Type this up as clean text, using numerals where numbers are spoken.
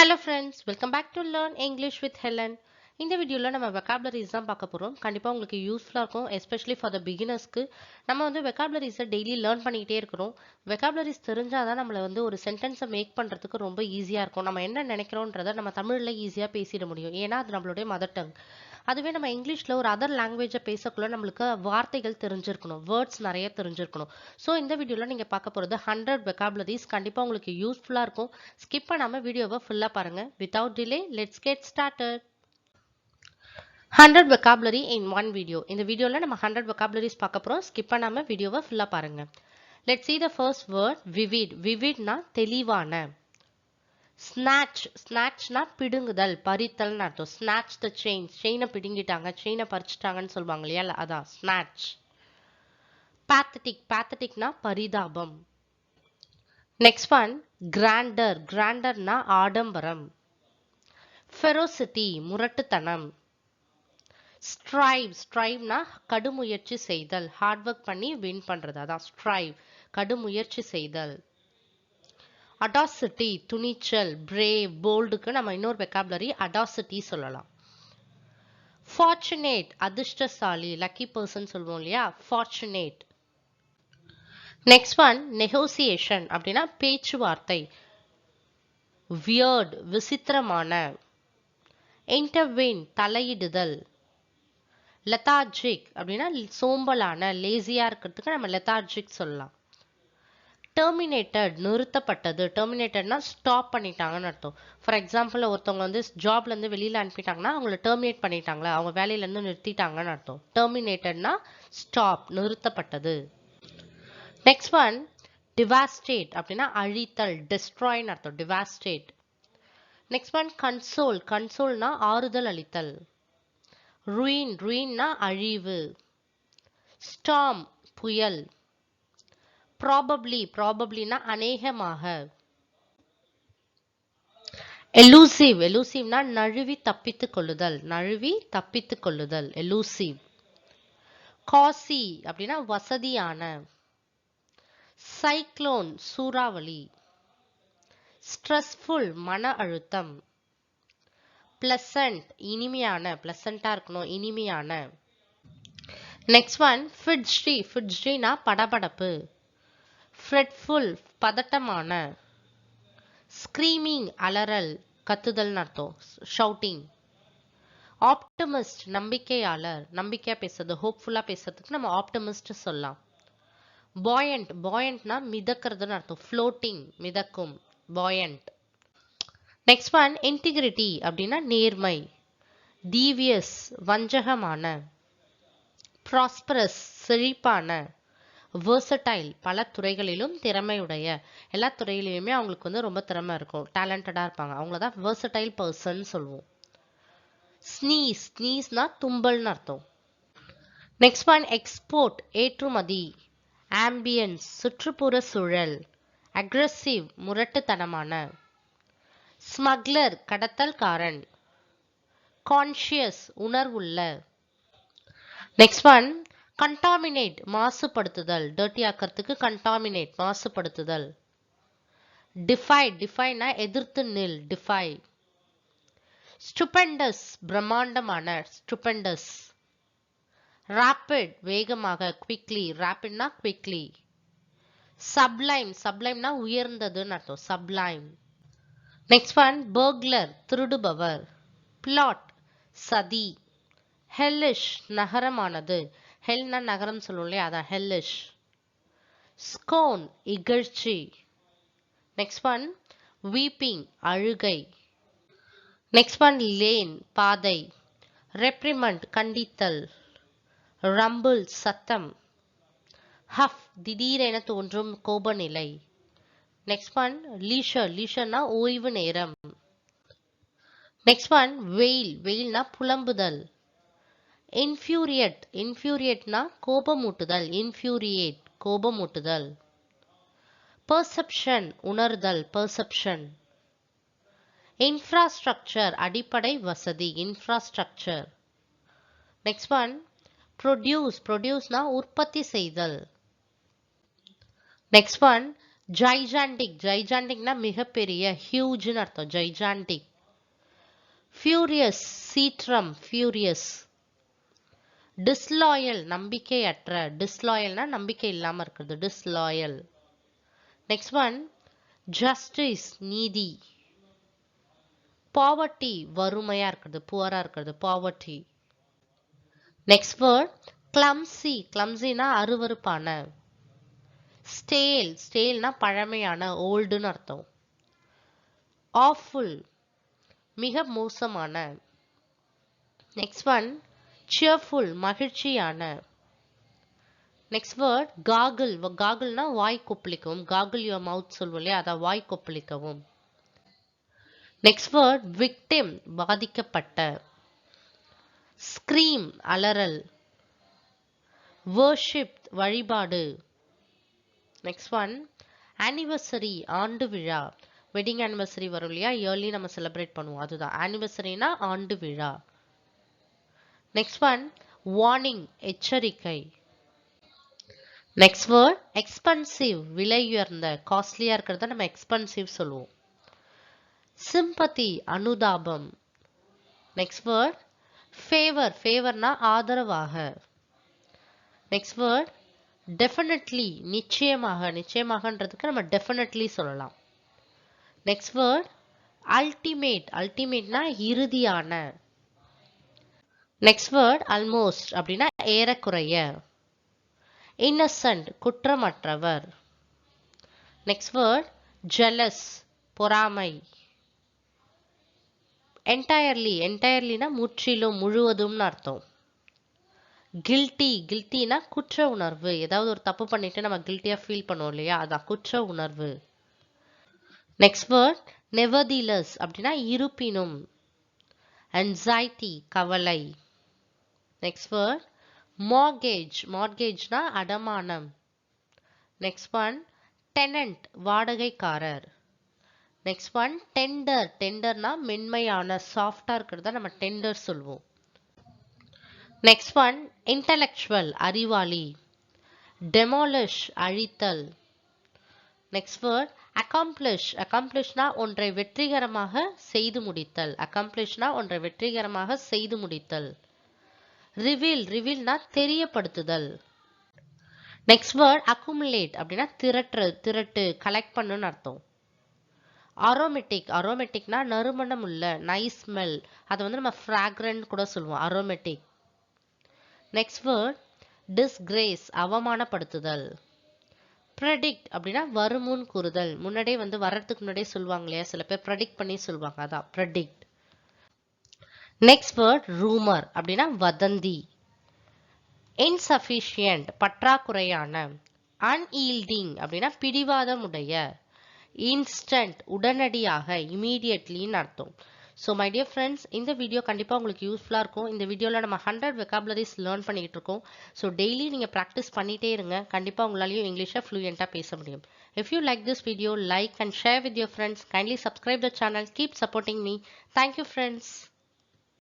Hello friends, welcome back to Learn English with Helen. இந்த வீடியோல நம்ம vocabularies தான் பார்க்க போறோம். கண்டிப்பா உங்களுக்கு யூஸ்ஃபுல்லா இருக்கும், especially for the beginnersக்கு. நம்ம வந்து vocabularies டெய்லி லேர்ன் பண்ணிக்கிட்டே இருக்கிறோம். vocabularies தெரிஞ்சாதான் நம்மள வந்து ஒரு சென்டென்ஸை மேக் பண்றதுக்கு ரொம்ப ஈஸியா இருக்கும். நம்ம என்ன நினைக்கிறோன்றத நம்ம தமிழ்ல ஈஸியா பேசிட முடியும். ஏன்னா அது நம்மளுடைய மதர் டங். அதுவே நம்ம இங்கிலீஷ்ல ஒரு அதர் லாங்குவேஜை பேசக்குள்ள நம்மளுக்கு வார்த்தைகள் தெரிஞ்சிருக்கணும், வேர்ட்ஸ் நிறைய தெரிஞ்சிருக்கணும். ஸோ இந்த வீடியோல நீங்க பார்க்க போறது 100 vocabularies. கண்டிப்பா உங்களுக்கு யூஸ்ஃபுல்லா இருக்கும். ஸ்கிப் பண்ணாம வீடியோவை ஃபுல்லா பாருங்க. Without delay let's get started. 100 vocabulary in one video. இந்த வீடியோல நம்ம 100 vocabularies பார்க்க போறோம். ஸ்கிப் பண்ணாம வீடியோவை ஃபுல்லா பாருங்க. Let's see the first word, vivid. vividனா தெளிவான. snatch. snatchனா பிடுங்குதல், பறித்தல்னு அர்த்தம். snatch the chain. செயினை பிடுங்கிட்டாங்க, செயினை பறிச்சிட்டாங்கன்னு சொல்லுவாங்க இல்லையா, அதான் snatch. pathetic. patheticனா பரிதாபம். next one, grander. granderனா ஆடம்பரம். ferocity முரட்டுத்தனம். strive. striveனா கடுமுயற்சி செய்தல், ஹார்ட் ஒர்க் பண்ணி வின் பண்றது, அதான் strive, கடுமுயற்சி செய்தல். audacity துணிச்சல், brave, boldக்கு நம்ம இன்னொரு vocabulary audacity சொல்லலாம். fortunate அதிர்ஷ்டசாலி, lucky person சொல்லுவோம் இல்லையா, fortunate. next one, negotiation அப்படின்னா பேச்சுவார்த்தை. weird விசித்திரமான. intervene தலையிடுதல். lethargic அப்படின்னா சோம்பலான, லேசியா இருக்கிறதுக்கு நம்ம lethargic சொல்லலாம். terminated நிறுத்தப்பட்டது. terminatedனா ஸ்டாப் பண்ணிட்டாங்கன்னு அர்த்தம். ஃபார் எக்ஸாம்பிள் ஒருத்தவங்க வந்து ஜாப்ல இருந்து வெளியில அனுப்பிட்டாங்கன்னா அவங்கள டெர்மினேட் பண்ணிட்டாங்களா, அவங்க வேலையில இருந்து நிறுத்திட்டாங்கன்னு அர்த்தம். terminatedனா ஸ்டாப், நிறுத்தப்பட்டது. நெக்ஸ்ட் ஒன், devastate அப்படின்னா அழித்தல், destroyன்னு அர்த்தம், devastate. Next one, console. consoleனா ஆறுதல் அளித்தல். ruin. ruinனா அழிவு. storm புயல். probably. probablyனா அநேகமாக. elusive. elusiveனா நழுவி தப்பித்துக் கொள்ளுதல், நழுவி தப்பித்துக் கொள்ளுதல், elusive. cozy அப்படின்னா வசதியான. cyclone சூறாவளி. stressful மன அழுத்தம். pleasant இனிமையான, pleasantஆ இருக்கணும், இனிமையான. Next one, fidgety. fidgetyனா படபடப்பு. fretful பதட்டமான. screaming அலறல், கத்துதல்னு அர்த்தம், shouting. optimist நம்பிக்கையாளர், நம்பிக்கையா பேசுறது, ஹோப்ஃபுல்லா பேசுறதுக்கு நம்ம optimist சொல்லலாம். buoyant. buoyantனா மிதக்கிறதுன்னு அர்த்தம், floating மிதக்கும், buoyant. நெக்ஸ்ட் ஒன், integrity அப்படின்னா நேர்மை. devious வஞ்சகமான. prosperous செழிப்பான. versatile பல துறைகளிலும் திறமையுடைய, எல்லா துறையிலுமே அவங்களுக்கு வந்து ரொம்ப திறமை இருக்கும், டேலண்டடா இருப்பாங்க, அவங்கள தான் versatile person சொல்லுவோம். sneeze. sneezeனா தும்பல்னு அர்த்தம். நெக்ஸ்ட் ஒன், export ஏற்றுமதி. ambience சுற்றுப்புற சூழல். aggressive முரட்டுத்தனமான. smuggler கடத்தல்காரன். conscious உணர்வுள்ள. நெக்ஸ்ட் ஒன், contaminate மாசுபடுத்துதல், டர்ட்டி ஆக்கிறதுக்கு contaminate மாசுபடுத்துதல். defy. defyனா எதிர்த்து நில், defy. stupendous பிரம்மாண்டமான, stupendous. rapid வேகமாக, quickly. rapidனா quickly. sublime. sublimeனா உயர்ந்ததுன்னு அர்த்தம், sublime. நெக்ஸ்ட் ஒன், burglar திருடுபவர். plot சதி. hellish நகரமானது, ஹெல்னா நகரம் சொல்லுவோம் இல்லையா, அதான் hellish. scorn இகழ்ச்சி. நெக்ஸ்ட் ஒன், weeping அழுகை. நெக்ஸ்ட் ஒன், lane பாதை. reprimand கண்டித்தல். rumble சத்தம். huff திடீரென தோன்றும் கோபநிலை. Next one, leisure. leisureனா ஓய்வு நேரம். Next one, wail. wailனா புலம்புதல். infuriate. infuriateனா கோபமூட்டுதல், infuriate கோபமூட்டுதல். perception உணர்தல், perception. infrastructure அடிப்படை வசதி, infrastructure. Next one, produce. produceனா உற்பத்தி செய்தல். நெக்ஸ்ட் ஒன், giganticனா மிகப்பெரிய, ஹியூஜ்னு அர்த்தம் gigantic. furious சீற்றம் furious. disloyal நம்பிக்கையற்ற, disloyalனா நம்பிக்கை இல்லாம இருக்குது disloyal. next one justice நீதி. poverty வறுமையா இருக்குது புவரா இருக்குது poverty. next word clumsyனா அருவருப்பான. staleனா பழமையான oldன்னு அர்த்தம். awful மிக மோசமான. next one cheerful மகிழ்ச்சியான. next word gargleனா why கொப்பளிக்கவும், gargle your mouth சொல்லுவோம் இல்லையா, அதான் வாய் கொப்பளிக்கவும். next word victim பாதிக்கப்பட்ட. scream அலறல். worship வழிபாடு. next one anniversary ஆண்டு விழா. வெட்டிங் anniversary வரும் இல்லையா, இயர்லி நம்ம செலிப்ரேட் பண்ணுவோம், அதுதான் anniversaryனா ஆண்டு விழா. next one warning எச்சரிக்கை. next word expensive விலை உயர்ந்த, காஸ்ட்லியா இருக்கிறத நம்ம எக்ஸ்பென்சிவ் சொல்லுவோம். sympathy அனுதாபம். next word favorனா ஆதரவாக. next word definitely நிச்சயமாகன்றதுக்கு நம்ம definitely சொல்லலாம். next word ultimateனா இறுதியான. next word almost அப்படின்னா ஏறக்குறைய. innocent குற்றமற்றவர். next word jealous பொறாமை. entirelyனா முற்றிலும் முழுவதும்னு அர்த்தம். guiltyனா குற்ற உணர்வு, ஏதாவது ஒரு தப்பு பண்ணிட்டு நம்ம கில்ட்டியா ஃபீல் பண்ணுவோம் இல்லையா, அதான் குற்ற உணர்வு. next word nevertheless அப்படின்னா இருப்பினும். anxiety கவலை. next word mortgageனா அடமானம். next one tenant வாடகைக்காரர். next one tenderனா மென்மையான சாஃப்டா இருக்கிறத நம்ம டெண்டர் சொல்வோம். next one intellectual அறிவாளி. demolish அழித்தல். next word accomplishனா ஒன்றை வெற்றிகரமாக செய்து முடித்தல். revealனா தெரியப்படுத்துதல். next word accumulate அப்படின்னா திரட்டு கலெக்ட் பண்ணுன்னு அர்த்தம். aromaticனா நறுமணம் உள்ள, nice smell, அதை வந்து நம்ம fragrant கூட சொல்லுவோம் aromatic. next word disgrace அவமானப்படுத்துதல். predict அப்படின்னா வருமுன் கூறுதல், முன்னாடியே வந்து வர்றதுக்கு முன்னாடியே சொல்லுவாங்க இல்லையா, சில பேர் predict பண்ணி சொல்லுவாங்க, அதான் predict. next word rumor அப்படின்னா வதந்தி. insufficient பற்றாக்குறையான. unyielding அப்படின்னா பிடிவாதமுடைய. instant உடனடியாக, immediatelyன்னு அர்த்தம். ஸோ மை டியர் ஃப்ரெண்ட்ஸ், இந்த வீடியோ கண்டிப்பாக உங்களுக்கு யூஸ்ஃபுல்லாக இருக்கும். இந்த வீடியோவில் நம்ம 100 வெக்காபுலரிஸ் லேர்ன் பண்ணிக்கிட்டு இருக்கோம். ஸோ டெய்லி நீங்கள் ப்ராக்டிஸ் பண்ணிகிட்டே இருங்க, கண்டிப்பாக உங்களாலையும் இங்கிலீஷை ஃப்ளூயண்ட்டாக பேச முடியும். If you like this video, like and share with your friends. Kindly subscribe the channel. Keep supporting me. Thank you friends.